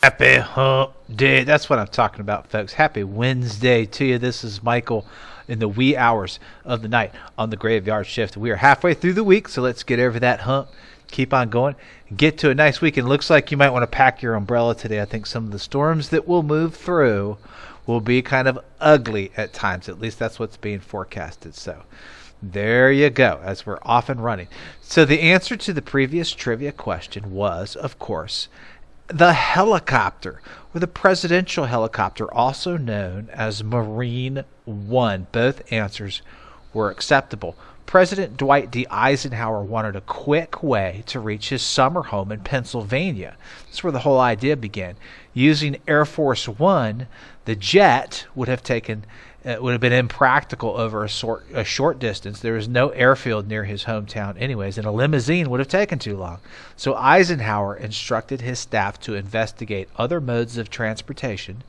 Happy hump day. That's what I'm talking about, folks. Happy Wednesday to you. This is Michael in the wee hours of the night on the graveyard shift. We are halfway through the week, so let's get over that hump. Keep on going. Get to a nice weekend. Looks like you might want to pack your umbrella today. I think some of the storms that will move through will be kind of ugly at times. At least that's what's being forecasted. So there you go, as we're off and running. So the answer to the previous trivia question was, of course, the helicopter, or the presidential helicopter, also known as Marine One. Both answers were acceptable. President Dwight D. Eisenhower wanted a quick way to reach his summer home in Pennsylvania. That's where the whole idea began. Using Air Force One, the jet would have been impractical over a short distance. There was no airfield near his hometown anyways, and a limousine would have taken too long. So Eisenhower instructed his staff to investigate other modes of transportation,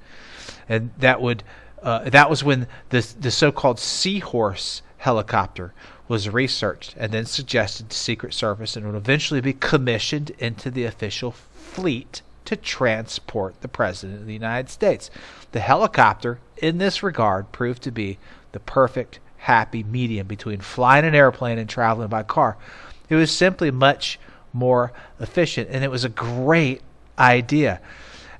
and that was when the so-called Seahorse helicopter was researched and then suggested to Secret Service, and would eventually be commissioned into the official fleet to transport the President of the United States. The helicopter, in this regard, proved to be the perfect happy medium between flying an airplane and traveling by car. It was simply much more efficient, and it was a great idea.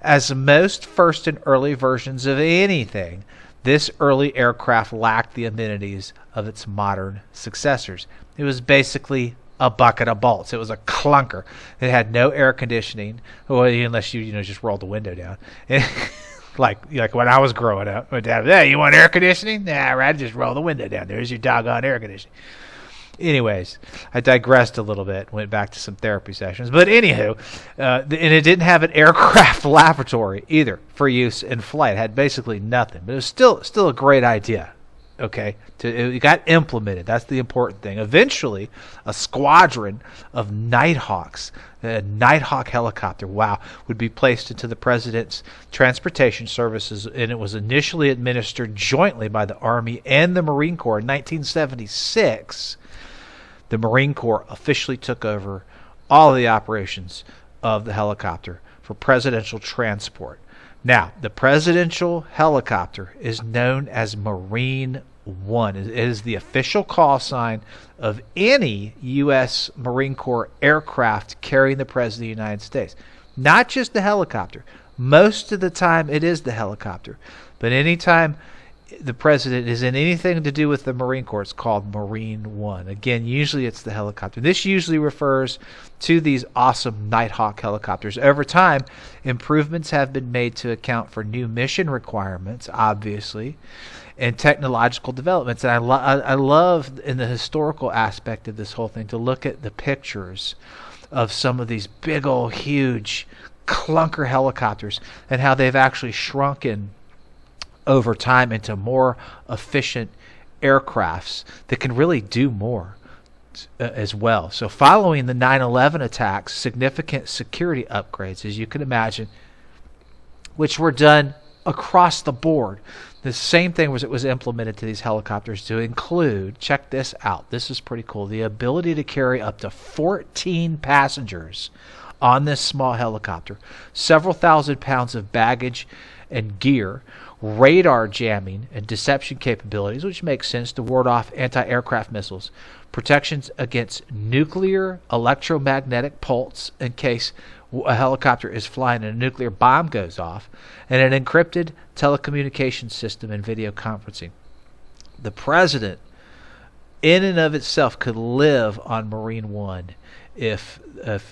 As most first and early versions of anything, this early aircraft lacked the amenities of its modern successors. It was basically a bucket of bolts. It was a clunker. It had no air conditioning, well, unless you just rolled the window down. like when I was growing up, my dad, "Hey, you want air conditioning?" "Nah, right, just roll the window down. There's your doggone air conditioning." Anyways, I digressed a little bit, went back to some therapy sessions. But anywho, and it didn't have an aircraft laboratory either for use in flight. It had basically nothing. But it was still a great idea. Okay, it got implemented. That's the important thing. Eventually, a squadron of Nighthawks, a Nighthawk helicopter, would be placed into the President's transportation services, and it was initially administered jointly by the Army and the Marine Corps. In 1976, the Marine Corps officially took over all of the operations of the helicopter for presidential transport. Now, the presidential helicopter is known as Marine One. It is the official call sign of any U.S. Marine Corps aircraft carrying the President of the United States. Not just the helicopter. Most of the time it is the helicopter. But anytime the President is in anything to do with the Marine Corps, it's called Marine One. Again, usually it's the helicopter. This usually refers to these awesome Nighthawk helicopters. Over time, improvements have been made to account for new mission requirements, obviously, and technological developments. And I love, in the historical aspect of this whole thing, to look at the pictures of some of these big old huge clunker helicopters and how they've actually shrunken over time into more efficient aircrafts that can really do more as well. So following the 9/11 attacks, significant security upgrades, as you can imagine, which were done across the board. The same thing was implemented to these helicopters to include, check this out, this is pretty cool, the ability to carry up to 14 passengers on this small helicopter, several thousand pounds of baggage and gear, radar jamming and deception capabilities, which makes sense to ward off anti-aircraft missiles, protections against nuclear electromagnetic pulse in case a helicopter is flying and a nuclear bomb goes off, and an encrypted telecommunications system and video conferencing. The President, in and of itself, could live on Marine One if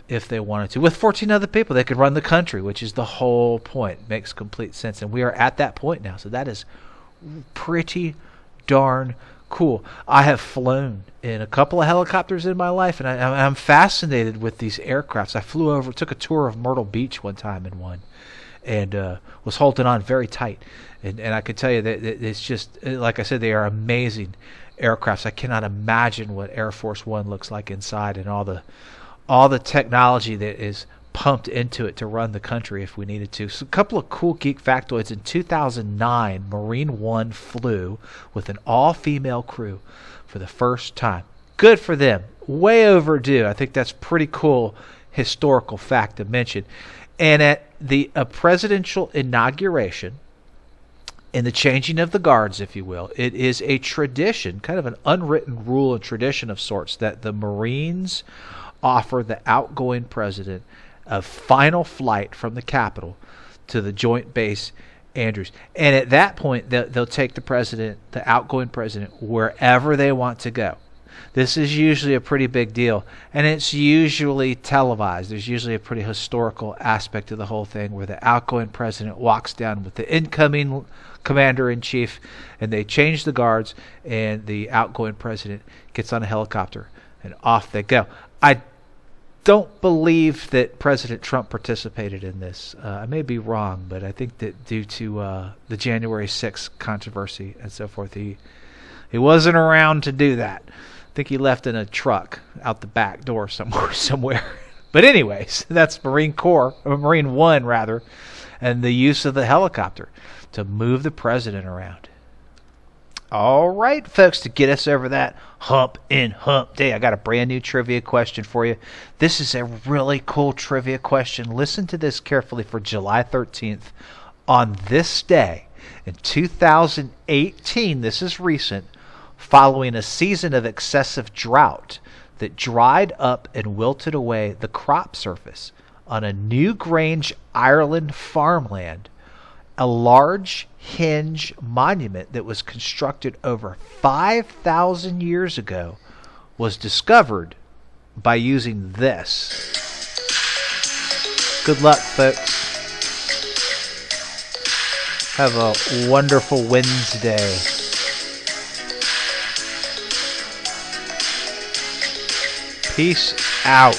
they wanted to. With 14 other people, they could run the country, which is the whole point. Makes complete sense. And we are at that point now. So that is pretty darn cool. I have flown in a couple of helicopters in my life, and I'm fascinated with these aircrafts. I took a tour of Myrtle Beach one time in one, and was holding on very tight. And I can tell you that it's just, like I said, they are amazing aircrafts. I cannot imagine what Air Force One looks like inside, and all the technology that is pumped into it to run the country if we needed to. So a couple of cool geek factoids. In 2009, Marine One flew with an all-female crew for the first time. Good for them. Way overdue. I think that's pretty cool historical fact to mention. And at a presidential inauguration and the changing of the guards, if you will, it is a tradition, kind of an unwritten rule and tradition of sorts, that the Marines offer the outgoing president a final flight from the Capitol to the Joint Base Andrews. And at that point, they'll take the outgoing president, wherever they want to go. This is usually a pretty big deal, and it's usually televised. There's usually a pretty historical aspect of the whole thing where the outgoing president walks down with the incoming commander-in-chief, and they change the guards, and the outgoing president gets on a helicopter, and off they go. I don't believe that President Trump participated in this. I may be wrong, but I think that due to the January 6th controversy and so forth, he wasn't around to do that. I think he left in a truck out the back door somewhere. But anyways, that's Marine One rather, and the use of the helicopter to move the president around. All right, folks, to get us over that hump day, I got a brand new trivia question for you. This is a really cool trivia question. Listen to this carefully. For July 13th, on this day in 2018, this is recent, following a season of excessive drought that dried up and wilted away the crop surface on a Newgrange, Ireland farmland, a large henge monument that was constructed over 5,000 years ago was discovered by using this. Good luck, folks. Have a wonderful Wednesday. Peace out.